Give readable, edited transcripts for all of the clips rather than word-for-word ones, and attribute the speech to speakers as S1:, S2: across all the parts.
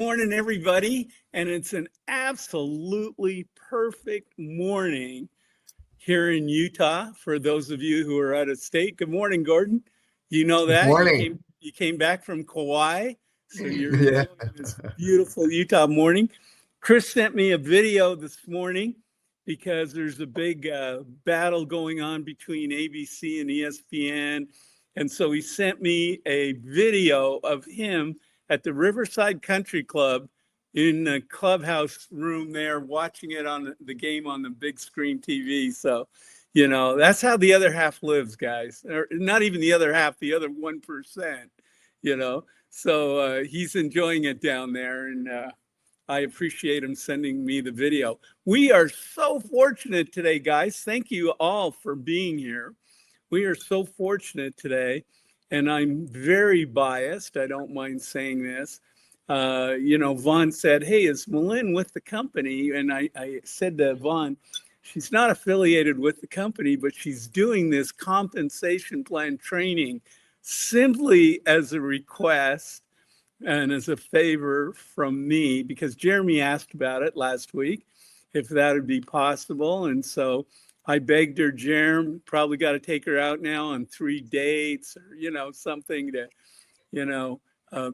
S1: Morning, everybody. And it's an absolutely perfect morning here in Utah for those of you who are out of state. Good morning, Gordon. You know
S2: Good
S1: that
S2: morning.
S1: you came back from Kauai, so you're
S2: Yeah.
S1: enjoying this beautiful Utah morning. Chris sent me a video this morning because there's a big battle going on between ABC and ESPN. And so he sent me a video of him at the Riverside Country Club in the clubhouse room there, watching it on the game on the big screen TV. So, that's how the other half lives, guys. Or not even the other half, the other 1%, you know. So he's enjoying it down there, and I appreciate him sending me the video. We are so fortunate today, guys. Thank you all for being here. We are so fortunate today, and I'm very biased. I don't mind saying this. Vaughn said, "Hey, is Malin with the company?" And I said to Vaughn, she's not affiliated with the company, but she's doing this compensation plan training simply as a request and as a favor from me, because Jeremy asked about it last week, if that would be possible. And so I begged her, Jeremy, probably got to take her out now on 3 dates or, something to,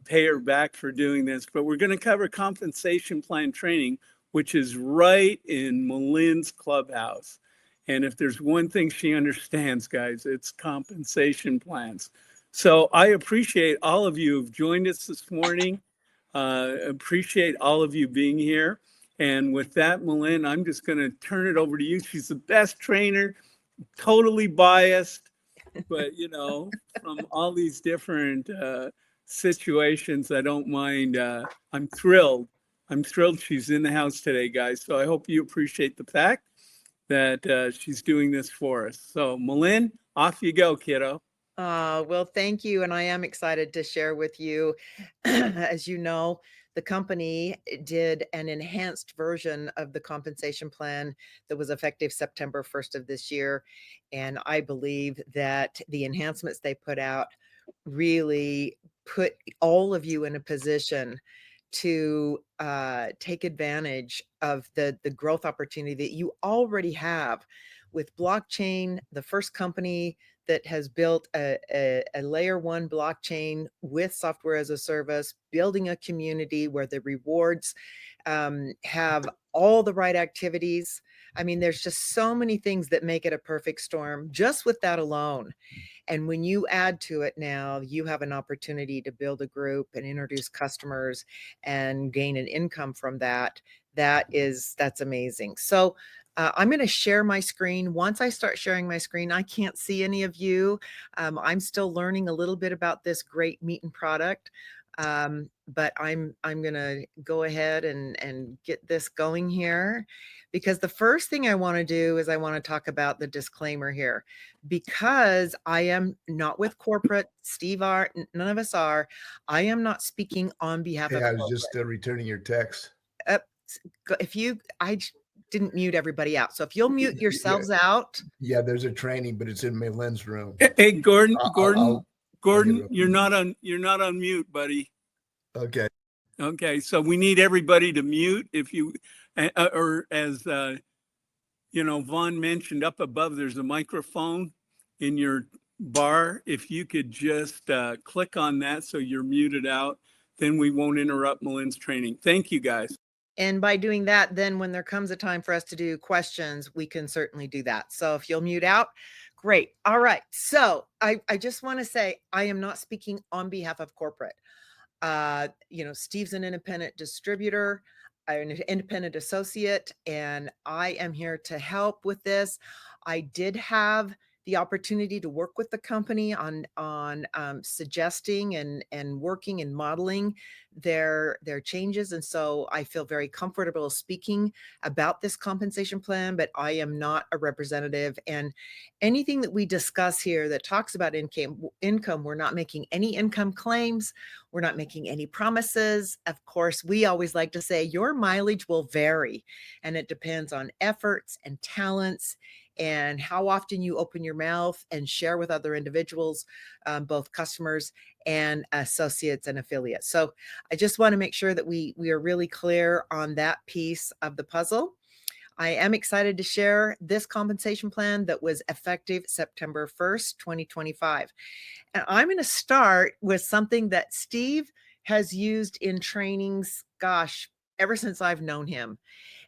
S1: pay her back for doing this. But we're going to cover compensation plan training, which is right in Malin's clubhouse. And if there's one thing she understands, guys, it's compensation plans. So I appreciate all of you who've joined us this morning. Appreciate all of you being here. And with that, Malin, I'm just going to turn it over to you. She's the best trainer, totally biased, but from all these different situations, I don't mind. I'm thrilled. I'm thrilled she's in the house today, guys. So I hope you appreciate the fact that she's doing this for us. So Malin, off you go, kiddo.
S3: Well, thank you. And I am excited to share with you. As you know, the company did an enhanced version of the compensation plan that was effective September 1st of this year. And I believe that the enhancements they put out really put all of you in a position to take advantage of the growth opportunity that you already have with blockchain, the first company that has built a layer one blockchain with software as a service, building a community where the rewards have all the right activities. I mean, there's just so many things that make it a perfect storm just with that alone. And when you add to it now, you have an opportunity to build a group and introduce customers and gain an income from that. That's amazing. So I'm going to share my screen. Once I start sharing my screen, I can't see any of you. I'm still learning a little bit about this great meat and product. But I'm going to go ahead and get this going here, because the first thing I want to do is I want to talk about the disclaimer here, because I am not with corporate. Steve are, none of us are. I am not speaking on behalf of
S2: I was
S3: corporate.
S2: just returning your text.
S3: I didn't mute everybody out. So if you'll mute yourselves out.
S2: Yeah, there's a training, but it's in Malin's room.
S1: Hey, Gordon,
S2: I'll
S1: Gordon, you're not on mute, buddy.
S2: Okay.
S1: Okay, so we need everybody to mute if you, or as Vaughn mentioned, up above there's a microphone in your bar. If you could just click on that so you're muted out, then we won't interrupt Malin's training. Thank you, guys.
S3: And by doing that, then when there comes a time for us to do questions, we can certainly do that. So if you'll mute out, great. All right. So I just want to say I am not speaking on behalf of corporate. Steve's an independent distributor, an independent associate, and I am here to help with this. I did have the opportunity to work with the company on suggesting and working and modeling their changes, and so I feel very comfortable speaking about this compensation plan. But I am not a representative, and anything that we discuss here that talks about income, we're not making any income claims. We're not making any promises. Of course, we always like to say your mileage will vary, and it depends on efforts and talents and how often you open your mouth and share with other individuals, both customers and associates and affiliates. So I just want to make sure that we are really clear on that piece of the puzzle. I am excited to share this compensation plan that was effective September 1st, 2025. And I'm going to start with something that Steve has used in trainings, gosh, ever since I've known him.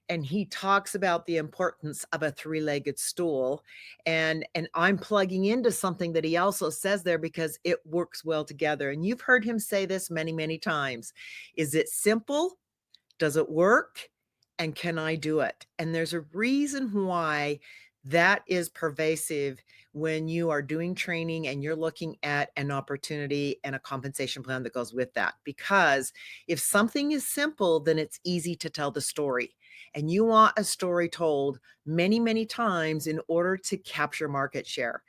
S3: And he talks about the importance of a three-legged stool. And I'm plugging into something that he also says there because it works well together. And you've heard him say this many, many times. Is it simple? Does it work? And can I do it? And there's a reason why that is pervasive when you are doing training and you're looking at an opportunity and a compensation plan that goes with that. Because if something is simple, then it's easy to tell the story. And you want a story told many, many times in order to capture market share.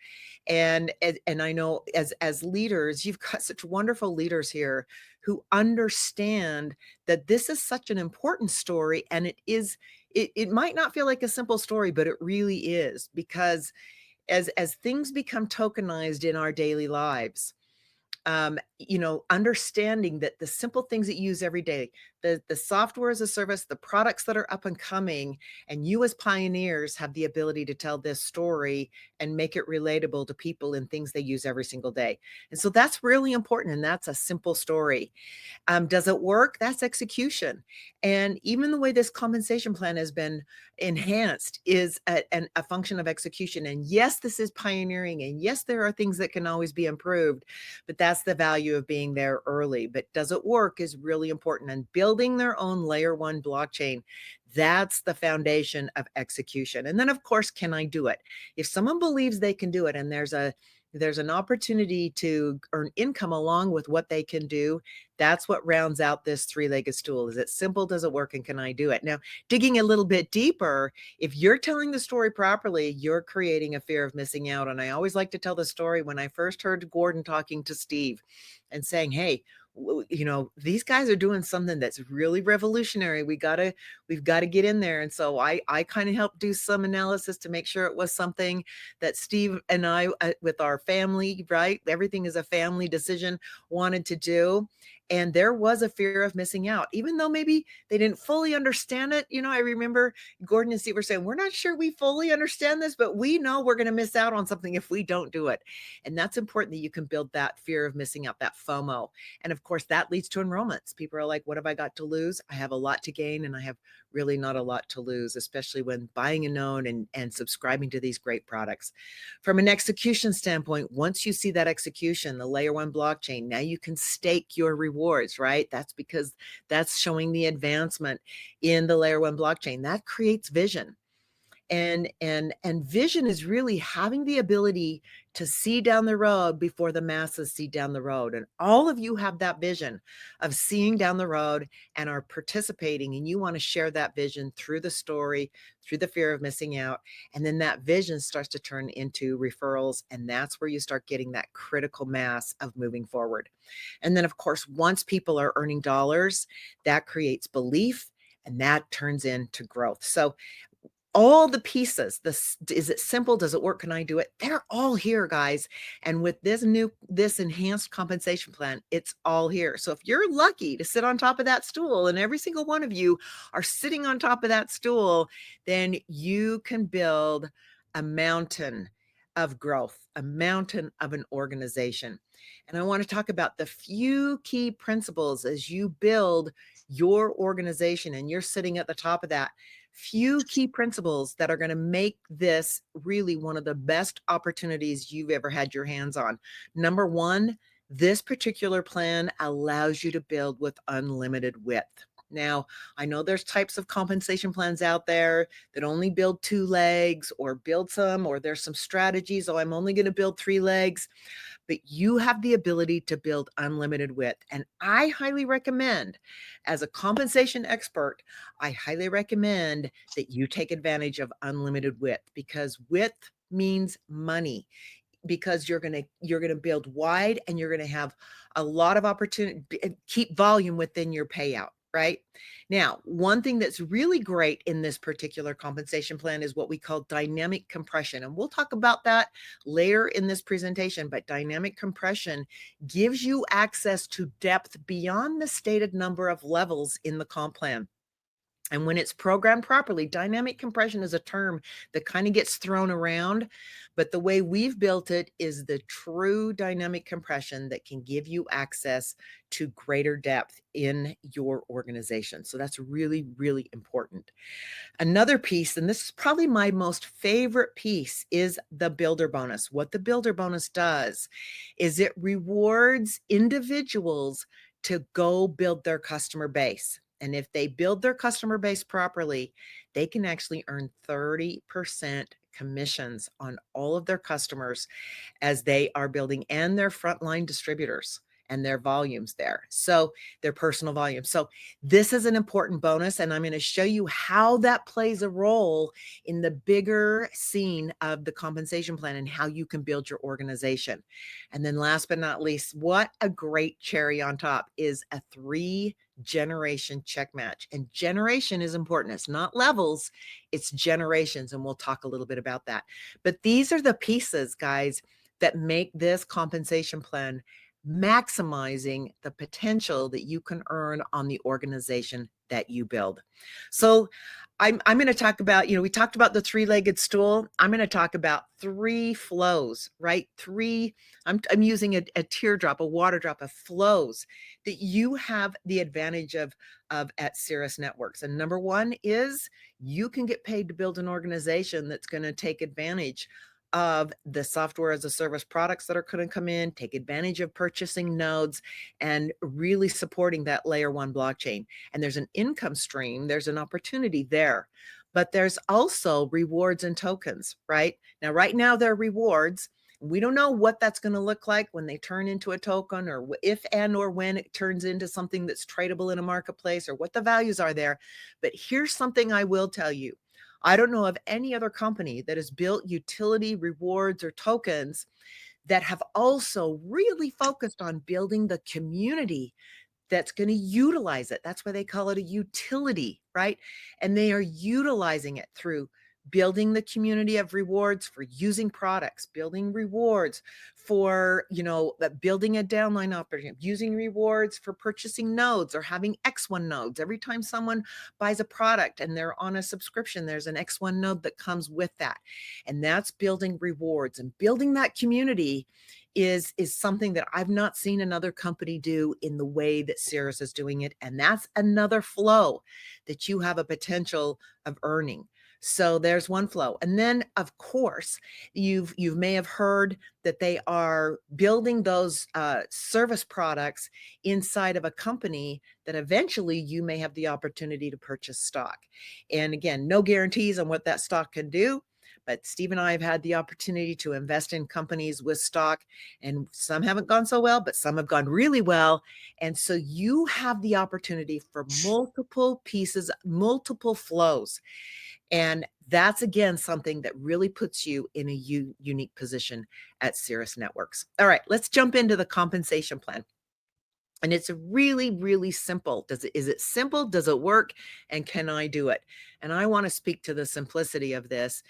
S3: And I know as leaders, you've got such wonderful leaders here who understand that this is such an important story, and it might not feel like a simple story, but it really is, because as things become tokenized in our daily lives, understanding that the simple things that you use every day, the software as a service, the products that are up and coming, and you as pioneers have the ability to tell this story and make it relatable to people in things they use every single day. And so that's really important. And that's a simple story. Does it work? That's execution. And even the way this compensation plan has been enhanced is a function of execution. And yes, this is pioneering. And yes, there are things that can always be improved, but that's the value of being there early. But does it work is really important. And building their own layer one blockchain, that's the foundation of execution. And then, of course, can I do it? If someone believes they can do it and there's an opportunity to earn income along with what they can do, that's what rounds out this three-legged stool. Is it simple? Does it work? And can I do it? Now, digging a little bit deeper, if you're telling the story properly, you're creating a fear of missing out. And I always like to tell the story when I first heard Gordon talking to Steve and saying, hey, these guys are doing something that's really revolutionary. We've got to get in there. And so I kind of helped do some analysis to make sure it was something that Steve and I, with our family, right? Everything is a family decision, wanted to do. And there was a fear of missing out, even though maybe they didn't fully understand it. I remember Gordon and Steve were saying, we're not sure we fully understand this, but we know we're going to miss out on something if we don't do it. And that's important, that you can build that fear of missing out, that FOMO. And of course, that leads to enrollments. People are like, what have I got to lose? I have a lot to gain, and I have really not a lot to lose, especially when buying a known and subscribing to these great products. From an execution standpoint, once you see that execution, the layer one blockchain, now you can stake your rewards, right? That's because that's showing the advancement in the layer one blockchain. That creates vision. And vision is really having the ability to see down the road before the masses see down the road. And all of you have that vision of seeing down the road and are participating, and you want to share that vision through the story, through the fear of missing out. And then that vision starts to turn into referrals, and that's where you start getting that critical mass of moving forward. And then, of course, once people are earning dollars, that creates belief, and that turns into growth. So all the pieces, is it simple? Does it work? Can I do it? They're all here, guys. And with this enhanced compensation plan, it's all here. So if you're lucky to sit on top of that stool, and every single one of you are sitting on top of that stool, then you can build a mountain of growth, a mountain of an organization. And I want to talk about the few key principles as you build your organization and you're sitting at the top of that. Few key principles that are going to make this really one of the best opportunities you've ever had your hands on. Number one, this particular plan allows you to build with unlimited width. Now, I know there's types of compensation plans out there that only build 2 legs or build some, or there's some strategies. Oh, I'm only going to build 3 legs. But you have the ability to build unlimited width. And I highly recommend, as a compensation expert, I highly recommend that you take advantage of unlimited width, because width means money, because you're going to build wide, and you're going to have a lot of opportunity, keep volume within your payout. right? Now, one thing that's really great in this particular compensation plan is what we call dynamic compression. And we'll talk about that later in this presentation, but dynamic compression gives you access to depth beyond the stated number of levels in the comp plan. And when it's programmed properly, dynamic compression is a term that kind of gets thrown around, but the way we've built it is the true dynamic compression that can give you access to greater depth in your organization. So that's really, really important. Another piece, and this is probably my most favorite piece, is the builder bonus. What the builder bonus does is it rewards individuals to go build their customer base. And if they build their customer base properly, they can actually earn 30% commissions on all of their customers as they are building, and their frontline distributors and their volumes there. So their personal volume. So this is an important bonus, and I'm going to show you how that plays a role in the bigger scene of the compensation plan and how you can build your organization. And then last but not least, what a great cherry on top is a 3-generation check match. And generation is important. It's not levels, it's generations. And we'll talk a little bit about that. But these are the pieces, guys, that make this compensation plan maximizing the potential that you can earn on the organization that you build. So I'm going to talk about, we talked about the 3-legged stool. I'm going to talk about 3 flows, right? I'm using a teardrop, a water drop of flows that you have the advantage of at Cirrus Networks. And number 1 is you can get paid to build an organization that's going to take advantage of the software as a service products that are going to come in, take advantage of purchasing nodes, and really supporting that layer 1 blockchain. And there's an income stream, there's an opportunity there. But there's also rewards and tokens, right? Now, right now, they're rewards. We don't know what that's going to look like when they turn into a token, or if and or when it turns into something that's tradable in a marketplace, or what the values are there. But here's something I will tell you. I don't know of any other company that has built utility rewards or tokens that have also really focused on building the community that's going to utilize it. That's why they call it a utility, right? And they are utilizing it through building the community of rewards for using products, building rewards for, building a downline operation, using rewards for purchasing nodes or having X1 nodes. Every time someone buys a product and they're on a subscription, there's an X1 node that comes with that. And that's building rewards, and building that community is something that I've not seen another company do in the way that Cirrus is doing it. And that's another flow that you have a potential of earning. So there's one flow. And then, of course, you may have heard that they are building those service products inside of a company that eventually you may have the opportunity to purchase stock. And again, no guarantees on what that stock can do. But Steve and I have had the opportunity to invest in companies with stock, and some haven't gone so well, but some have gone really well. And so you have the opportunity for multiple pieces, multiple flows. And that's, again, something that really puts you in a unique position at Cirrus Networks. All right, let's jump into the compensation plan. And it's really, really simple. Is it simple? Does it work? And can I do it? And I want to speak to the simplicity of this.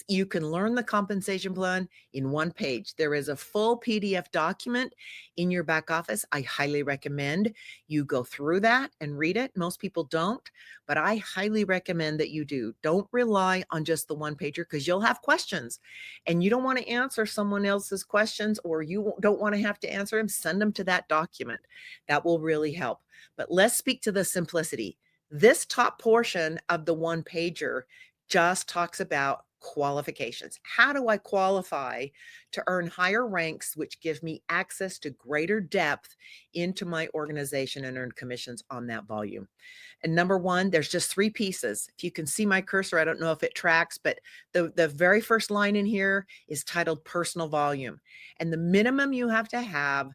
S3: You can learn the compensation plan in one page. There is a full PDF document in your back office. I highly recommend you go through that and read it. Most people don't, but I highly recommend that you do. Don't rely on just the one pager, because you'll have questions and you don't want to answer someone else's questions, or you don't want to have to answer them. Send them to that document. That will really help. But let's speak to the simplicity. This top portion of the one pager just talks about qualifications. How do I qualify to earn higher ranks, which give me access to greater depth into my organization and earn commissions on that volume? And number 1, there's just 3 pieces. If you can see my cursor, I don't know if it tracks, but the very first line in here is titled personal volume. And the minimum you have to have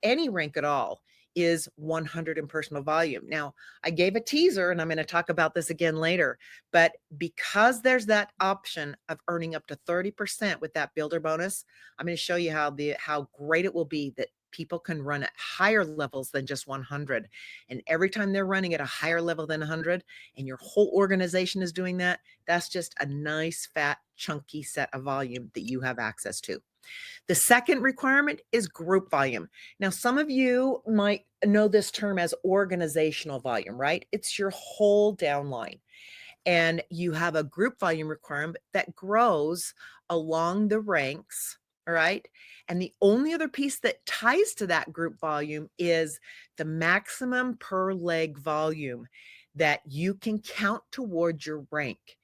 S3: any rank at all is 100 in personal volume. Now, I gave a teaser, and I'm going to talk about this again later, but because there's that option of earning up to 30% with that builder bonus, I'm going to show you how great it will be that people can run at higher levels than just 100. And every time they're running at a higher level than 100 and your whole organization is doing that, that's just a nice, fat, chunky set of volume that you have access to. The second requirement is group volume. Now, some of you might know this term as organizational volume, right? It's your whole downline. And you have a group volume requirement that grows along the ranks, all right? And the only other piece that ties to that group volume is the maximum per leg volume that you can count towards your rank.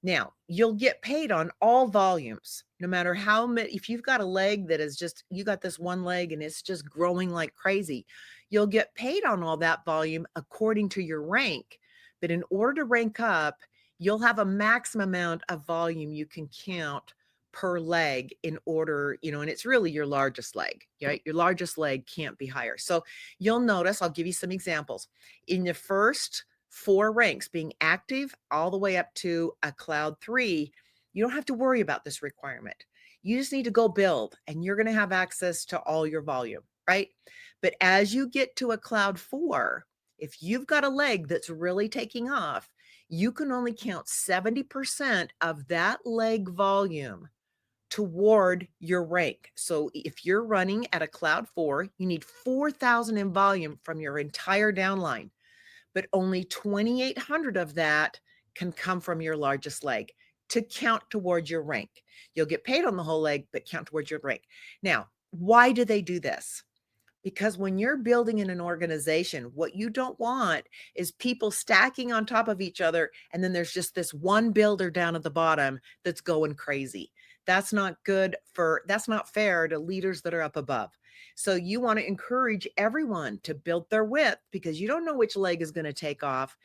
S3: Now, you'll get paid on all volumes, no matter how many. If you've got a leg that is just, you got this one leg and it's just growing like crazy, you'll get paid on all that volume according to your rank. But in order to rank up, you'll have a maximum amount of volume you can count per leg in order, and it's really your largest leg, right? Your largest leg can't be higher. So you'll notice, I'll give you some examples. In the first 4 ranks, being active all the way up to a cloud 3, you don't have to worry about this requirement. You just need to go build and you're going to have access to all your volume, right? But as you get to a cloud 4, if you've got a leg that's really taking off, you can only count 70% of that leg volume toward your rank. So if you're running at a cloud 4, you need 4,000 in volume from your entire downline, but only 2,800 of that can come from your largest leg to count towards your rank. You'll get paid on the whole leg, but count towards your rank. Now, why do they do this? Because when you're building in an organization, what you don't want is people stacking on top of each other. And then there's just this one builder down at the bottom that's going crazy. That's not that's not fair to leaders that are up above. So you want to encourage everyone to build their width because you don't know which leg is going to take off.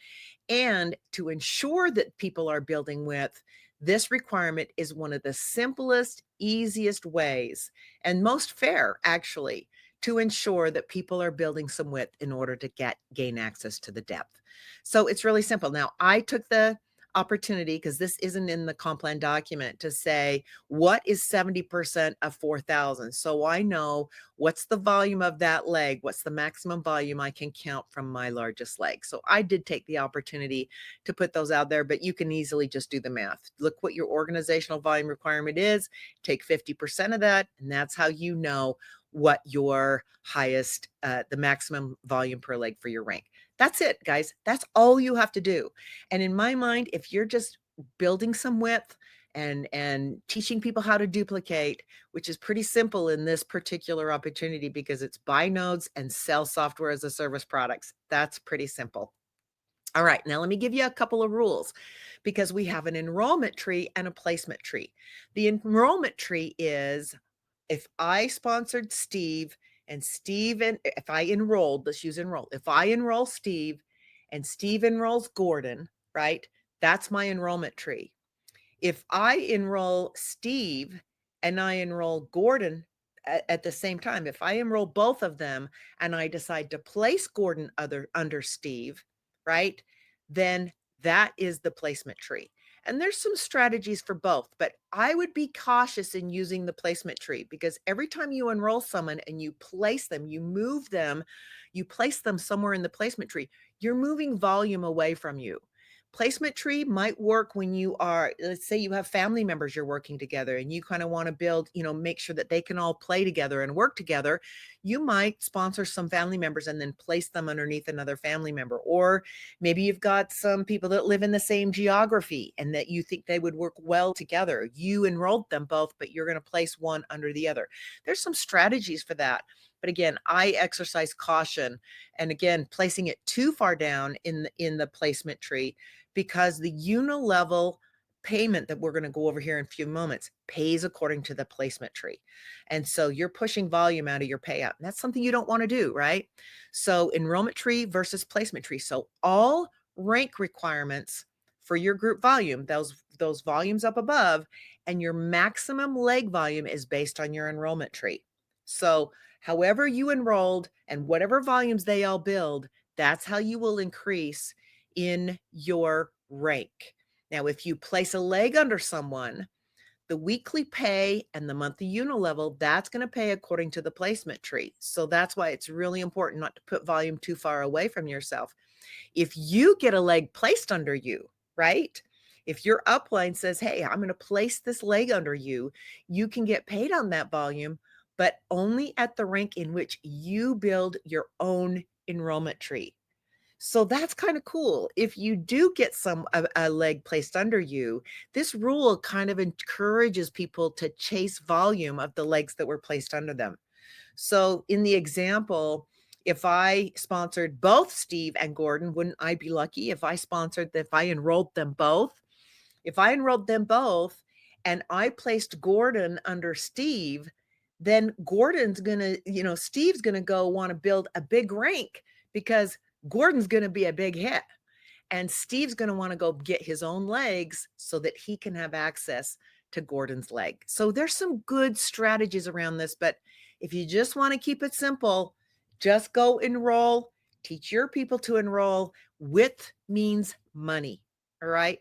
S3: And to ensure that people are building width, this requirement is one of the simplest, easiest ways and most fair, actually, to ensure that people are building some width in order to gain access to the depth. So it's really simple. Now, I took the opportunity, because this isn't in the comp plan document, to say, what is 70% of 4,000? So I know what's the volume of that leg, what's the maximum volume I can count from my largest leg. So I did take the opportunity to put those out there, but you can easily just do the math. Look what your organizational volume requirement is, take 50% of that, and that's how you know what your highest, the maximum volume per leg for your rank. That's it, guys. That's all you have to do. And in my mind, if you're just building some width and teaching people how to duplicate, which is pretty simple in this particular opportunity because it's buy nodes and sell software as a service products, that's pretty simple. All right, now let me give you a couple of rules because we have an enrollment tree and a placement tree. The enrollment tree is, if I sponsored Steve and if I enrolled, let's use enroll. If I enroll Steve and Steve enrolls Gordon, right? That's my enrollment tree. If I enroll Steve and I enroll Gordon at the same time, if I enroll both of them and I decide to place Gordon under Steve, right? Then that is the placement tree. And there's some strategies for both, but I would be cautious in using the placement tree because every time you enroll someone and you place them, you move them, you place them somewhere in the placement tree, you're moving volume away from you. Placement tree might work when you are, let's say you have family members you're working together and you kind of want to build, make sure that they can all play together and work together. You might sponsor some family members and then place them underneath another family member. Or maybe you've got some people that live in the same geography and that you think they would work well together. You enrolled them both, but you're going to place one under the other. There's some strategies for that. But again, I exercise caution. And again, placing it too far down in the placement tree, because the unilevel payment that we're going to go over here in a few moments pays according to the placement tree. And so you're pushing volume out of your payout. And that's something you don't want to do, right? So enrollment tree versus placement tree. So all rank requirements for your group volume, those volumes up above, and your maximum leg volume is based on your enrollment tree. So however you enrolled and whatever volumes they all build, that's how you will increase in your rank. Now, if you place a leg under someone, The weekly pay and the monthly level, that's going to pay according to the placement tree. So that's why it's really important not to put volume too far away from yourself. If you get a leg placed under you, right? If your upline says, hey, I'm going to place this leg under you, you can get paid on that volume, but only at the rank in which you build your own enrollment tree. So that's kind of cool. If you do get a leg placed under you, this rule kind of encourages people to chase volume of the legs that were placed under them. So in the example, if I sponsored both Steve and Gordon, wouldn't I be lucky if I enrolled them both? If I enrolled them both and I placed Gordon under Steve, then Gordon's going to, Steve's going to go want to build a big rank because Gordon's going to be a big hit. And Steve's going to want to go get his own legs so that he can have access to Gordon's leg. So there's some good strategies around this, but if you just want to keep it simple, just go enroll, teach your people to enroll. Width means money. All right.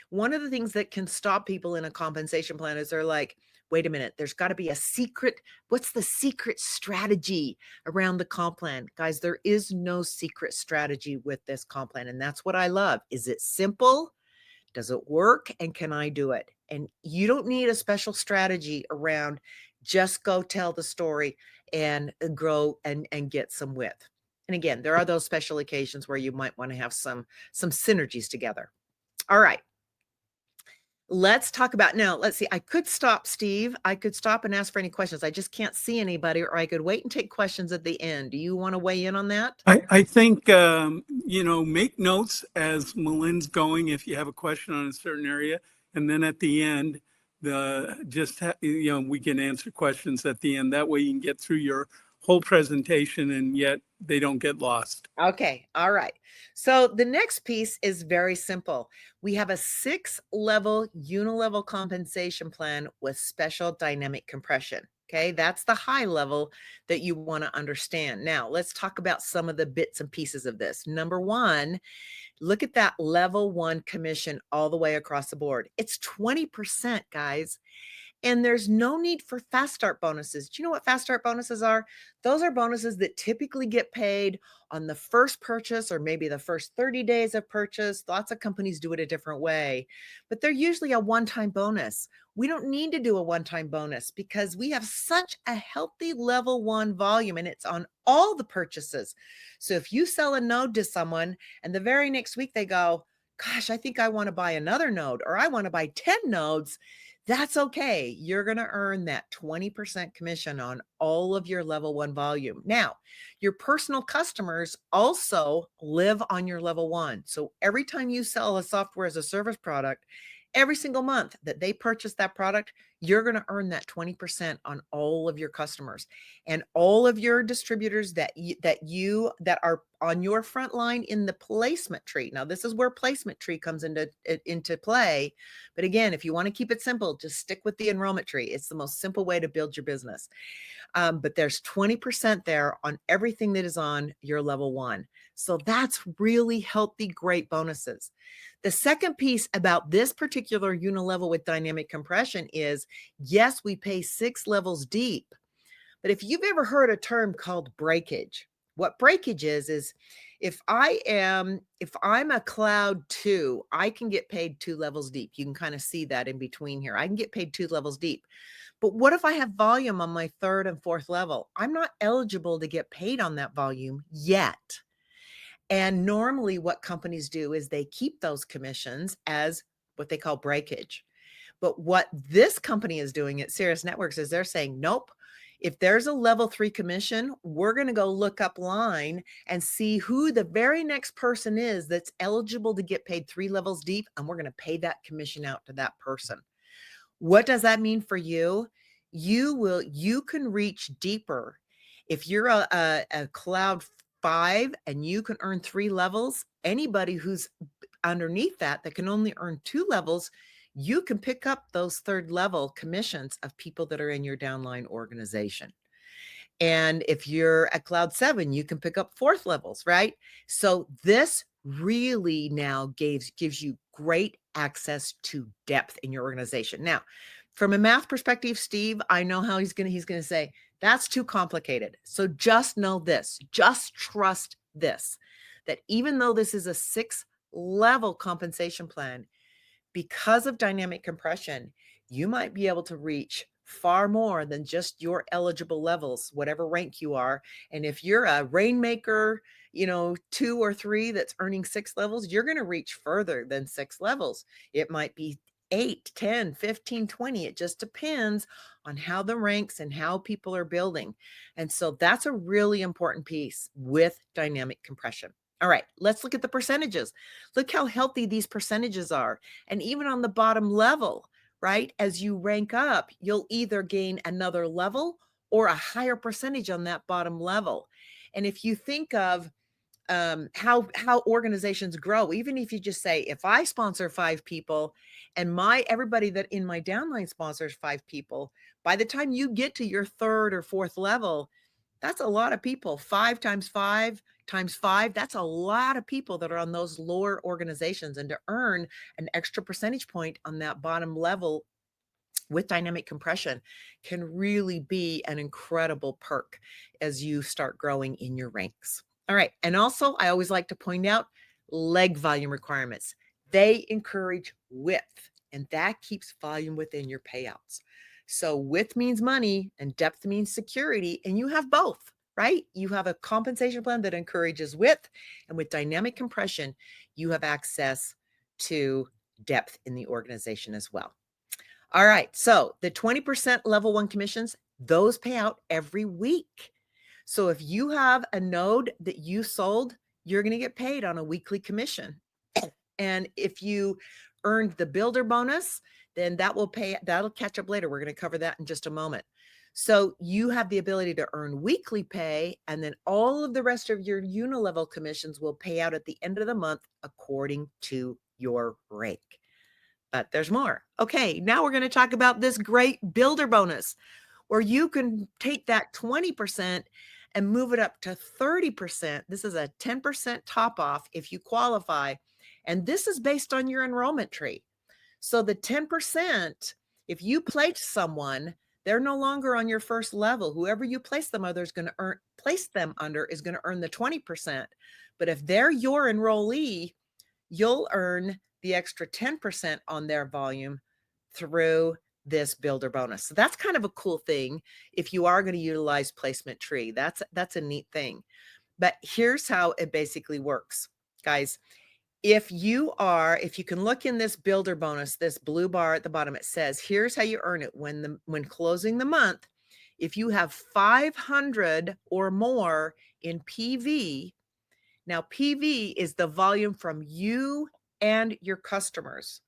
S3: One of the things that can stop people in a compensation plan is they're like, wait a minute, there's got to be a secret. What's the secret strategy around the comp plan? Guys, there is no secret strategy with this comp plan. And that's what I love. Is it simple? Does it work? And can I do it? And you don't need a special strategy around, just go tell the story and grow and get some width. And again, there are those special occasions where you might want to have some synergies together. All right. Let's talk about now. Let's see. I could stop, Steve. I could stop and ask for any questions. I just can't see anybody, or I could wait and take questions at the end. Do you want to weigh in on that?
S1: I think, make notes as Melin's going if you have a question on a certain area. And then at the end, we can answer questions at the end. That way you can get through your whole presentation and yet they don't get lost.
S3: Okay. All right. So the next piece is very simple. We have a 6-level unilevel compensation plan with special dynamic compression. Okay. That's the high level that you want to understand. Now let's talk about some of the bits and pieces of this. Number one, look at that level 1 commission all the way across the board. It's 20%, guys. And there's no need for fast start bonuses. Do you know what fast start bonuses are? Those are bonuses that typically get paid on the first purchase or maybe the first 30 days of purchase. Lots of companies do it a different way, but they're usually a one-time bonus. We don't need to do a one-time bonus because we have such a healthy level 1 volume and it's on all the purchases. So if you sell a node to someone and the very next week they go, gosh, I think I want to buy another node or I want to buy 10 nodes, that's okay. You're going to earn that 20% commission on all of your level 1 volume. Now, your personal customers also live on your level 1. So every time you sell a software as a service product, every single month that they purchase that product, you're going to earn that 20% on all of your customers and all of your distributors that are on your front line in the placement tree. Now, this is where placement tree comes into play. But again, if you want to keep it simple, just stick with the enrollment tree. It's the most simple way to build your business. But there's 20% there on everything that is on your level 1. So that's really healthy, great bonuses. The second piece about this particular unilevel with dynamic compression is, yes, we pay 6 levels deep, but if you've ever heard a term called breakage, what breakage is if I'm a cloud 2, I can get paid 2 levels deep. You can kind of see that in between here. I can get paid 2 levels deep. But what if I have volume on my 3rd and 4th level? I'm not eligible to get paid on that volume yet. And normally what companies do is they keep those commissions as what they call breakage. But what this company is doing at Cirrus Networks is they're saying, nope, if there's a level 3 commission, we're going to go look up line and see who the very next person is that's eligible to get paid 3 levels deep. And we're going to pay that commission out to that person. What does that mean for you? You can reach deeper. If you're a cloud 5 and you can earn 3 levels, anybody who's underneath that can only earn 2 levels, you can pick up those 3rd level commissions of people that are in your downline organization. And if you're at cloud 7, you can pick up 4th levels, right? So this really now gives you great access to depth in your organization. Now, From a math perspective, Steve, I know how he's going to say, that's too complicated. So just know this, just trust this, that even though this is a 6-level compensation plan, because of dynamic compression, you might be able to reach far more than just your eligible levels, whatever rank you are. And if you're a rainmaker, 2 or 3 that's earning 6 levels, you're going to reach further than 6 levels. It might be 8, 10, 15, 20. It just depends on how the ranks and how people are building. And so that's a really important piece with dynamic compression. All right, let's look at the percentages. Look how healthy these percentages are. And even on the bottom level, right, as you rank up, you'll either gain another level or a higher percentage on that bottom level. And if you think of how organizations grow, even if you just say, if I sponsor 5 people and everybody that in my downline sponsors 5 people, by the time you get to your 3rd or 4th level, that's a lot of people. 5 times 5 times 5, that's a lot of people that are on those lower organizations. And to earn an extra percentage point on that bottom level with dynamic compression can really be an incredible perk as you start growing in your ranks. All right. And also, I always like to point out leg volume requirements. They encourage width, and that keeps volume within your payouts. So width means money and depth means security, and you have both, right? You have a compensation plan that encourages width, and with dynamic compression, you have access to depth in the organization as well. All right, so the 20% level 1 commissions, those pay out every week. So if you have a node that you sold, you're going to get paid on a weekly commission. And if you earned the builder bonus, then that'll catch up later. We're going to cover that in just a moment. So you have the ability to earn weekly pay, and then all of the rest of your unilevel commissions will pay out at the end of the month according to your rank. But there's more. Okay, now we're going to talk about this great builder bonus where you can take that 20% and move it up to 30%. This is a 10% top off if you qualify. And this is based on your enrollment tree. So the 10%, if you place someone, they're no longer on your first level. Whoever you place them under is going to earn the 20%. But if they're your enrollee, you'll earn the extra 10% on their volume through this builder bonus. So that's kind of a cool thing if you are going to utilize placement tree. That's a neat thing. But here's how it basically works, guys. If you can look in this builder bonus, this blue bar at the bottom, it says, here's how you earn it when closing the month. If you have 500 or more in PV, now PV is the volume from you and your customers.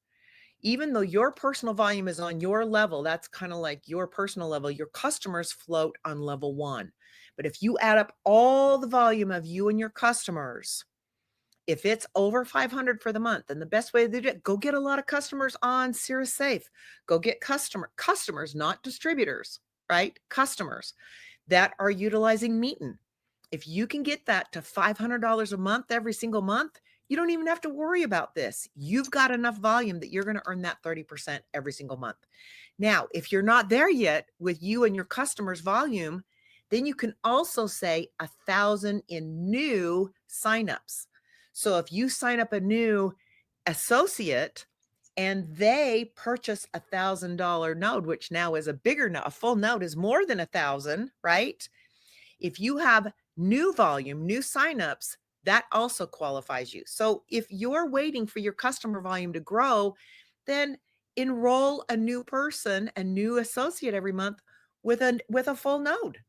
S3: Even though your personal volume is on your level, that's kind of like your personal level, your customers float on level 1. But if you add up all the volume of you and your customers, if it's over 500 for the month, then the best way to do it, go get a lot of customers on Cirrus Safe. Go get customers, not distributors, right? Customers that are utilizing Meetin. If you can get that to $500 a month every single month, you don't even have to worry about this. You've got enough volume that you're going to earn that 30% every single month. Now, if you're not there yet with you and your customers' volume, then you can also say 1,000 in new signups. So if you sign up a new associate and they purchase $1,000 node, which now is a bigger node, a full node is more than 1,000, right? If you have new volume, new signups, that also qualifies you. So if you're waiting for your customer volume to grow, then enroll a new person, a new associate every month with a full node.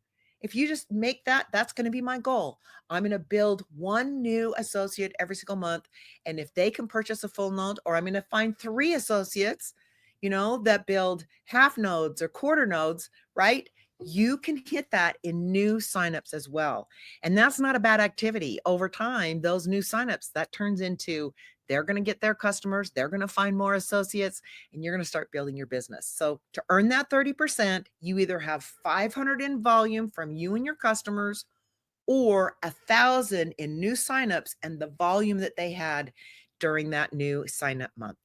S3: If you just make that's going to be my goal. I'm going to build one new associate every single month. And if they can purchase a full node, or I'm going to find 3 associates, that build half nodes or quarter nodes, right? You can hit that in new signups as well. And that's not a bad activity. Over time, those new signups, that turns into they're going to get their customers, they're going to find more associates, and you're going to start building your business. So to earn that 30%, you either have 500 in volume from you and your customers or 1,000 in new signups and the volume that they had during that new sign up month.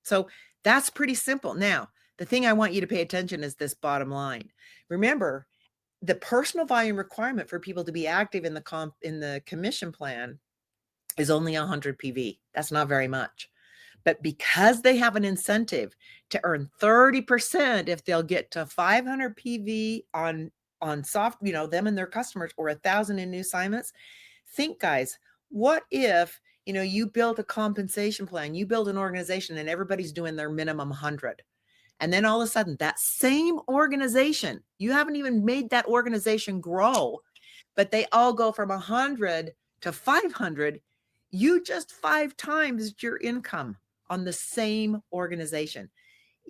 S3: So that's pretty simple. Now, The thing I want you to pay attention is this bottom line. Remember, the personal volume requirement for people to be active in the commission plan is only 100 PV. That's not very much. But because they have an incentive to earn 30% if they'll get to 500 PV on soft, them and their customers, or 1,000 in new assignments. Think, guys, what if, you build a compensation plan, you build an organization, and everybody's doing their minimum 100. And then all of a sudden, that same organization, you haven't even made that organization grow, but they all go from 100 to 500. You just 5 times your income on the same organization.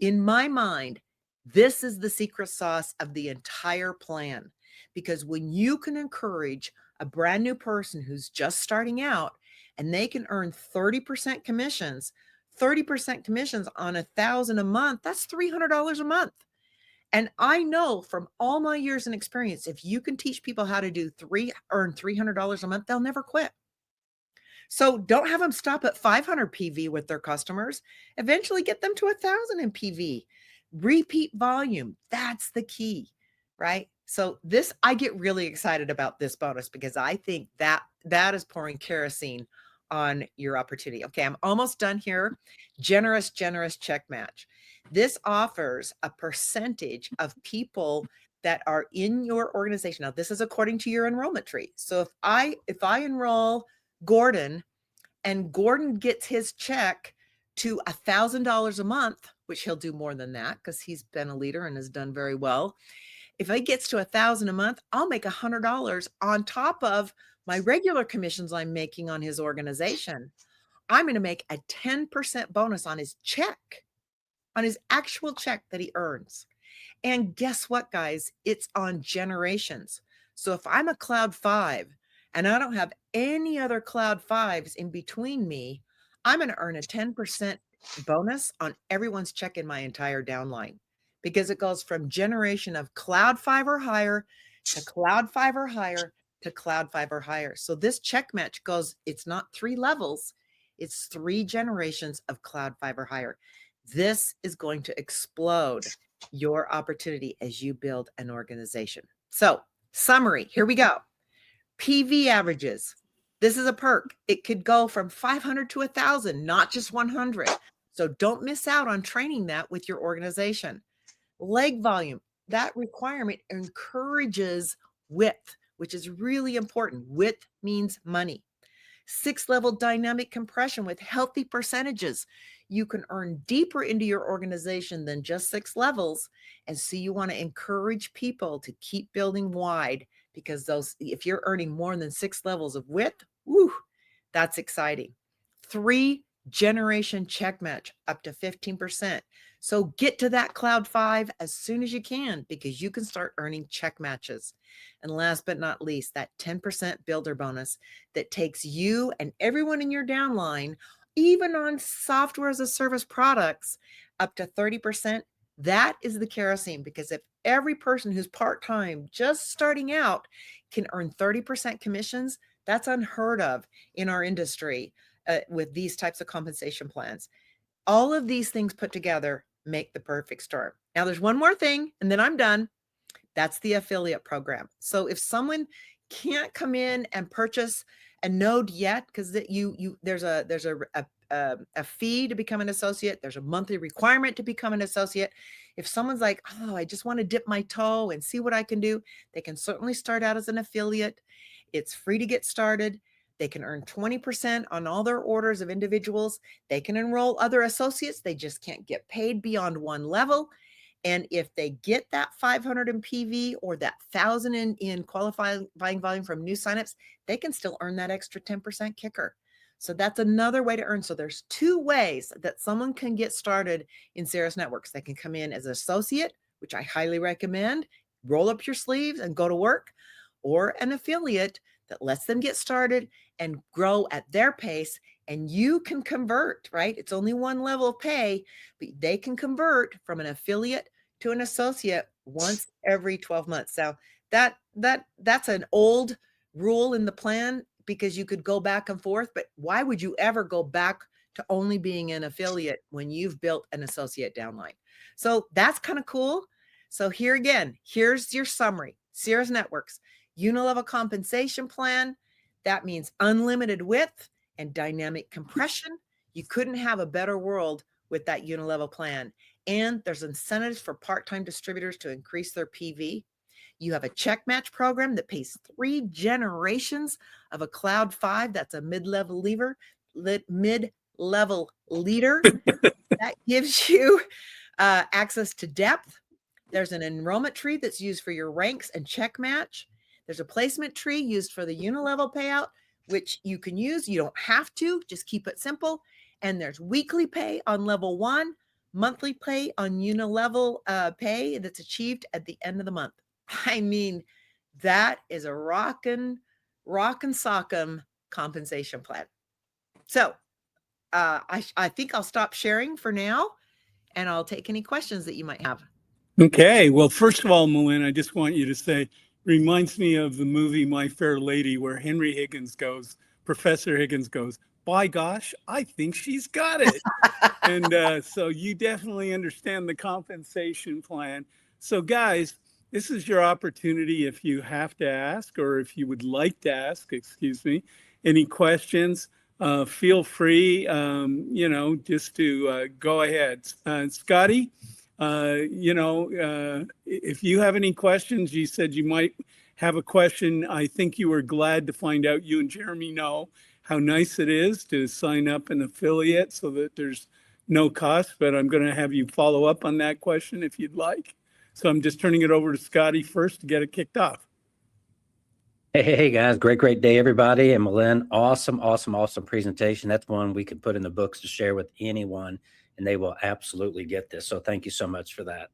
S3: In my mind, this is the secret sauce of the entire plan, because when you can encourage a brand new person who's just starting out and they can earn 30% commissions, 30% commissions on 1,000 a month, that's $300 a month. And I know from all my years in experience, if you can teach people how to earn $300 a month, they'll never quit. So don't have them stop at 500 PV with their customers. Eventually get them to 1,000 in PV. Repeat volume. That's the key, right? So I get really excited about this bonus, because I think that is pouring kerosene on your opportunity. Okay, I'm almost done here. Generous check match. This offers a percentage of people that are in your organization. Now, this is according to your enrollment tree. So if I enroll Gordon, and Gordon gets his check to $1,000 a month, which he'll do more than that because he's been a leader and has done very well. If he gets to $1,000 a month, I'll make $100 on top of my regular commissions I'm making on his organization. I'm going to make a 10% bonus on his check, on his actual check that he earns. And guess what, guys? It's on generations. So if I'm a Cloud 5 and I don't have any other Cloud 5s in between me, I'm going to earn a 10% bonus on everyone's check in my entire downline, because it goes from generation of Cloud 5 or higher to Cloud 5 or higher to Cloud 5 or higher. So this check match it's not 3 levels, it's 3 generations of Cloud 5 or higher. This is going to explode your opportunity as you build an organization. So, summary, here we go. PV averages. This is a perk. It could go from 500 to 1,000, not just 100. So don't miss out on training that with your organization. Leg volume. That requirement encourages width, which is really important. Width means money. 6-level dynamic compression with healthy percentages. You can earn deeper into your organization than just 6 levels. And so you want to encourage people to keep building wide, because if you're earning more than 6 levels of width, woo, that's exciting. 3 generation check match up to 15%. So get to that Cloud 5 as soon as you can, because you can start earning check matches. And last but not least, that 10% builder bonus that takes you and everyone in your downline, even on software as a service products, up to 30%. That is the kerosene, because if every person who's part-time, just starting out, can earn 30% commissions, that's unheard of in our industry with these types of compensation plans. All of these things put together make the perfect storm. Now, there's one more thing, and then I'm done. That's the affiliate program. So if someone can't come in and purchase a node yet, because there's a fee to become an associate, there's a monthly requirement to become an associate. If someone's like, oh, I just want to dip my toe and see what I can do, they can certainly start out as an affiliate. It's free to get started. They can earn 20% on all their orders of individuals. They can enroll other associates. They just can't get paid beyond one level. And if they get that 500 in PV or that 1,000 in qualifying volume from new signups, they can still earn that extra 10% kicker. So that's another way to earn. So there's 2 ways that someone can get started in Cirrus Networks. They can come in as an associate, which I highly recommend. Roll up your sleeves and go to work, or an affiliate that lets them get started and grow at their pace. And you can convert, right? It's only 1 level of pay, but they can convert from an affiliate to an associate once every 12 months. Now, that's an old rule in the plan, because you could go back and forth, but why would you ever go back to only being an affiliate when you've built an associate downline. So that's kind of cool. So here again, here's your summary. Cirrus Networks, unilevel compensation plan. That means unlimited width and dynamic compression. You couldn't have a better world with that unilevel plan. And there's incentives for part-time distributors to increase their PV. You have a check match program that pays 3 generations of a Cloud 5. That's a mid-level leader. That gives you access to depth. There's an enrollment tree that's used for your ranks and check match. There's a placement tree used for the unilevel payout, which you can use. You don't have to, just keep it simple. And there's weekly pay on level 1, monthly pay on unilevel pay that's achieved at the end of the month. I mean, that is a rockin' sock'em compensation plan. So I think I'll stop sharing for now, and I'll take any questions that you might have.
S1: Okay. Well, first of all, Malin, I just want you to say, reminds me of the movie My Fair Lady, where Professor Higgins goes, by gosh, I think she's got it. And so you definitely understand the compensation plan. So guys, this is your opportunity if you have to ask, or if you would like to ask, any questions, feel free, just to go ahead. Scotty, if you have any questions, you said you might have a question. I think you were glad to find out you and Jeremy know how nice it is to sign up an affiliate so that there's no cost, but I'm going to have you follow up on that question if you'd like. So I'm just turning it over to Scotty first to get it kicked off.
S4: Hey guys, great day, everybody. And Malin, awesome presentation. That's one we could put in the books to share with anyone, and they will absolutely get this. So thank you so much for that.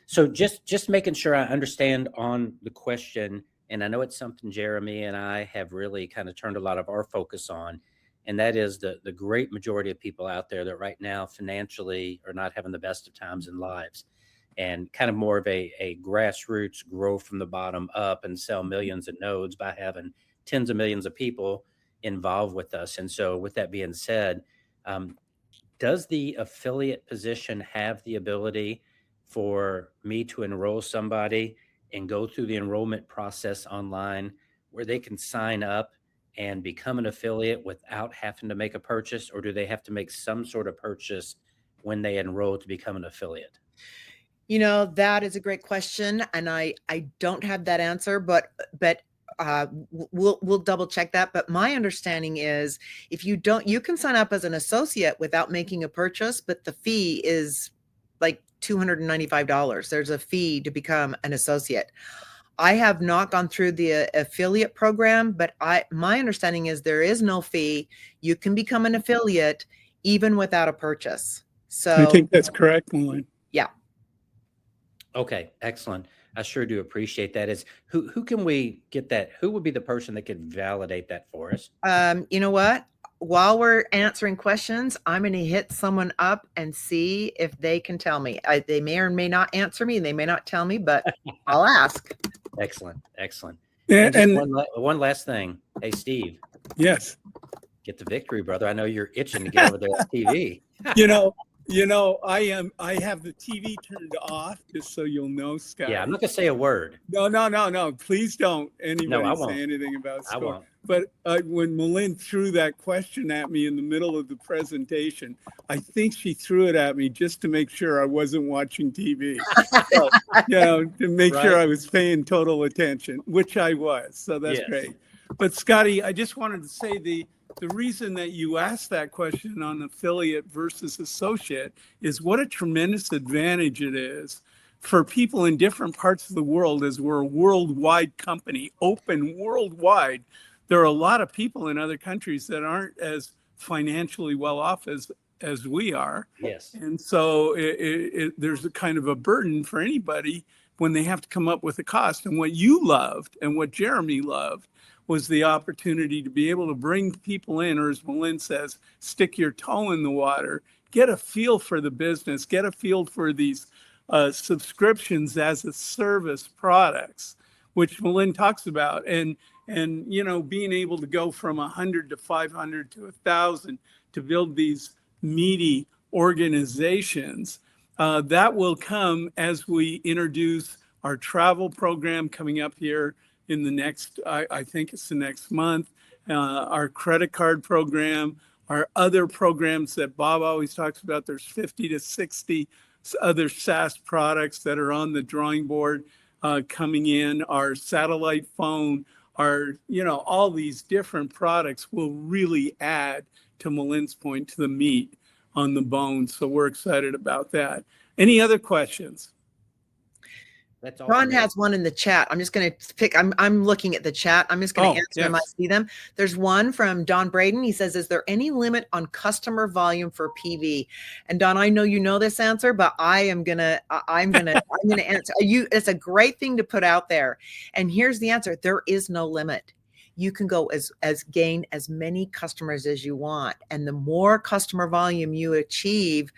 S4: So just making sure I understand on the question, and I know it's something Jeremy and I have really kind of turned a lot of our focus on, and that is the great majority of people out there that right now financially are not having the best of times in lives, and kind of more of a grassroots grow from the bottom up and sell millions of nodes by having tens of millions of people involved with us. And so with that being said, does the affiliate position have the ability for me to enroll somebody and go through the enrollment process online where they can sign up and become an affiliate without having to make a purchase, or do they have to make some sort of purchase when they enroll to become an affiliate?
S3: That is a great question, and I don't have that answer, but we'll double check that. But my understanding is if you don't, you can sign up as an associate without making a purchase, but the fee is like $295. There's a fee to become an associate. I have not gone through the affiliate program, but my understanding is there is no fee. You can become an affiliate even without a purchase. So
S1: I think that's correct, Malin.
S3: Yeah.
S4: Okay, excellent. I sure do appreciate that. Who can we get that? Who would be the person that could validate that for us?
S3: You know what? While we're answering questions, I'm going to hit someone up and see if they can tell me. They may or may not answer me, and they may not tell me, but I'll ask.
S4: Excellent.
S1: And
S4: one last thing. Hey, Steve.
S1: Yes.
S4: Get the victory, brother. I know you're itching to get over the TV.
S1: I have the TV turned off, just so you'll know, Scott.
S4: Yeah, I'm not gonna say a word.
S1: No. Please don't anybody say anything about score. I won't. But when Malin threw that question at me in the middle of the presentation, I think she threw it at me just to make sure I wasn't watching TV. So, to make sure I was paying total attention, which I was. So that's great. But Scotty, I just wanted to say the reason that you asked that question on affiliate versus associate is what a tremendous advantage it is for people in different parts of the world, as we're a worldwide company, open worldwide. There are a lot of people in other countries that aren't as financially well off as we are.
S4: Yes.
S1: And so there's a kind of a burden for anybody when they have to come up with a cost. And what you loved and what Jeremy loved was the opportunity to be able to bring people in, or as Malin says, stick your toe in the water, get a feel for the business, get a feel for these subscriptions as a service products, which Malin talks about. And And, being able to go from 100 to 500 to 1,000 to build these meaty organizations, that will come as we introduce our travel program coming up here in the next, I think it's the next month, our credit card program, our other programs that Bob always talks about. There's 50 to 60 other SaaS products that are on the drawing board coming in. Our satellite phone, all these different products will really add, to Malin's point, to the meat on the bone. So we're excited about that. Any other questions?
S4: That's all.
S3: Ron has one in the chat. I'm just going to pick, I'm looking at the chat. I'm just going to answer them. I see them. There's one from Don Braden. He says, is there any limit on customer volume for PV? And Don, I know you know this answer, but I'm going to answer you. It's a great thing to put out there. And here's the answer. There is no limit. You can go gain as many customers as you want. And the more customer volume you achieve,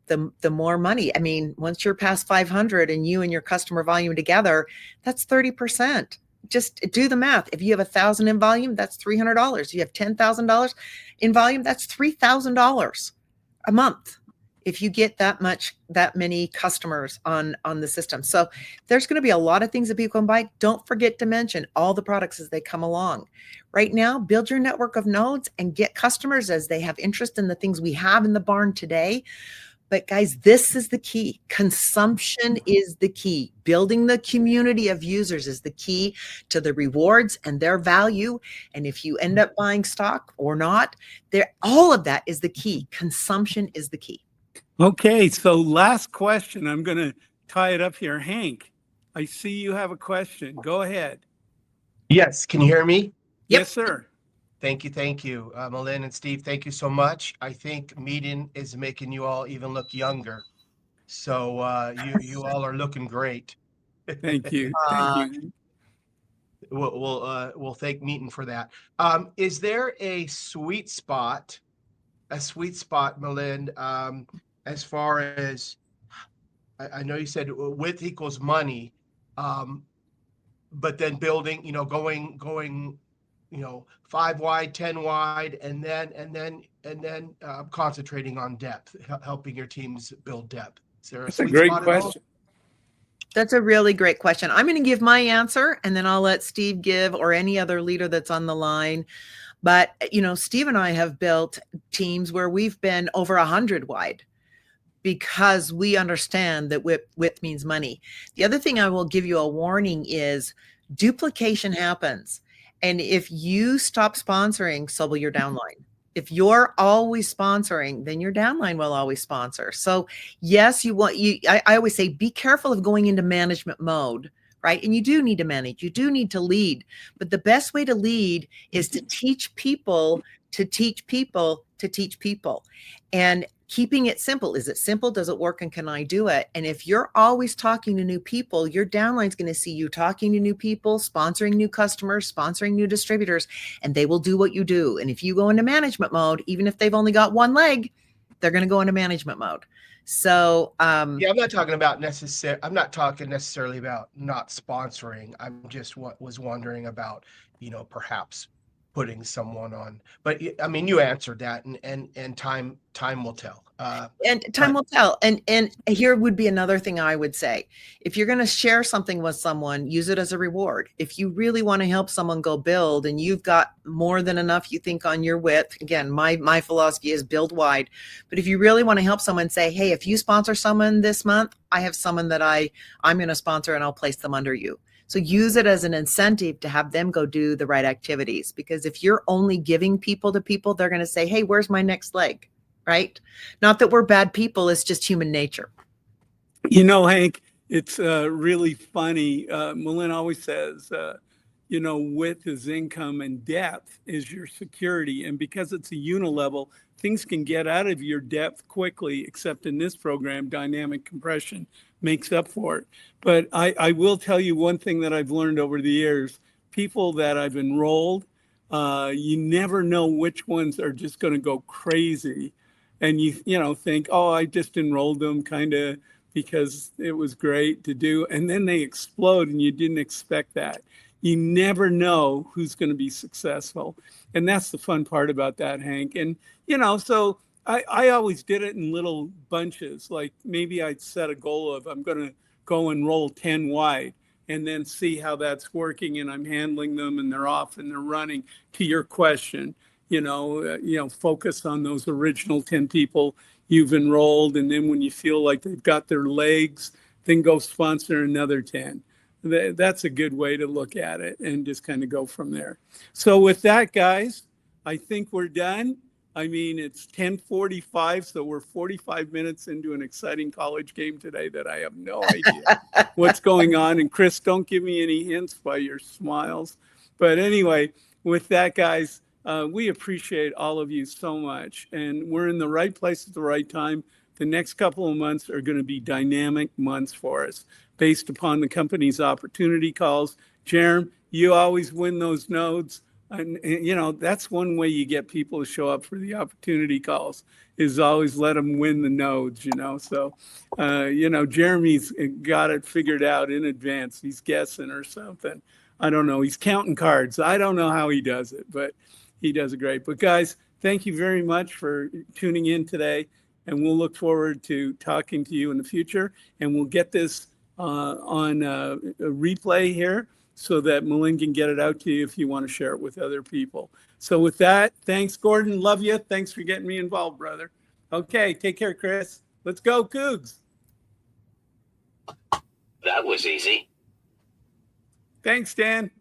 S3: the more money. I mean, once you're past 500 and you and your customer volume together, that's 30%. Just do the math. If you have 1,000 in volume, that's $300. You have $10,000 in volume, that's $3,000 a month. If you get that many customers on the system. So there's going to be a lot of things that people can buy. Don't forget to mention all the products as they come along. Right now, build your network of nodes and get customers as they have interest in the things we have in the barn today. But guys, this is the key. Consumption is the key. Building the community of users is the key to the rewards and their value. And if you end up buying stock or not, all of that is the key. Consumption is the key.
S1: Okay, so last question. I'm going to tie it up here. Hank, I see you have a question. Go ahead.
S5: Yes, can you hear me?
S1: Yes, sir.
S5: Thank you. Malin and Steve, thank you so much. I think meeting is making you all even look younger. So you all are looking great.
S1: Thank you. Thank you.
S5: We'll thank Meeting for that. Is there a sweet spot, Malin, as far as I know you said width equals money, but then building, going 5 wide, 10 wide, and then concentrating on depth, helping your teams build depth. Is there
S1: That's a great question.
S3: That's a really great question. I'm going to give my answer and then I'll let Steve give, or any other leader that's on the line. But, Steve and I have built teams where we've been over 100 wide because we understand that width means money. The other thing I will give you a warning is duplication happens. And if you stop sponsoring, so will your downline. If you're always sponsoring, then your downline will always sponsor. So yes, I always say, be careful of going into management mode, right? And you do need to manage, you do need to lead, but the best way to lead is to teach people, to teach people, to teach people. And keeping it simple. Is it simple? Does it work? And can I do it? And if you're always talking to new people, your downline's going to see you talking to new people, sponsoring new customers, sponsoring new distributors, and they will do what you do. And if you go into management mode, even if they've only got one leg, they're going to go into management mode. So
S5: I'm not talking necessarily about not sponsoring. I'm just was wondering about, perhaps putting someone on, but I mean, you answered that, and time will tell.
S3: Will tell. And here would be another thing I would say: if you're going to share something with someone, use it as a reward. If you really want to help someone go build, and you've got more than enough, you think, on your width. Again, my philosophy is build wide. But if you really want to help someone, say, hey, if you sponsor someone this month, I have someone that I'm going to sponsor, and I'll place them under you. So use it as an incentive to have them go do the right activities. Because if you're only giving people to people, they're going to say, hey, where's my next leg? Right? Not that we're bad people. It's just human nature.
S1: Hank, it's really funny. Malin always says, width is income and depth is your security. And because it's a unilevel, things can get out of your depth quickly, except in this program, dynamic compression makes up for it. But I will tell you one thing that I've learned over the years: people that I've enrolled, you never know which ones are just going to go crazy. And you think, oh, I just enrolled them kind of because it was great to do. And then they explode and you didn't expect that. You never know who's going to be successful. And that's the fun part about that, Hank. And, so I always did it in little bunches. Like maybe I'd set a goal of I'm going to go and roll 10 wide and then see how that's working, and I'm handling them and they're off and they're running. To your question, focus on those original 10 people you've enrolled. And then when you feel like they've got their legs, then go sponsor another 10. That's a good way to look at it and just kind of go from there. So with that, guys, I think we're done. I mean, it's 10:45, so we're 45 minutes into an exciting college game today that I have no idea what's going on. And Chris, don't give me any hints by your smiles. But anyway, with that, guys, we appreciate all of you so much. And we're in the right place at the right time. The next couple of months are going to be dynamic months for us based upon the company's opportunity calls. Jerem, you always win those nodes. And, that's one way you get people to show up for the opportunity calls is always let them win the nodes, So, Jeremy's got it figured out in advance. He's guessing or something. I don't know. He's counting cards. I don't know how he does it, but he does it great. But guys, thank you very much for tuning in today. And we'll look forward to talking to you in the future. And we'll get this on a replay here so that Malin can get it out to you if you want to share it with other people. So with that, thanks, Gordon. Love you. Thanks for getting me involved, brother. Okay, take care, Chris. Let's go, Cougs.
S6: That was easy.
S1: Thanks, Dan.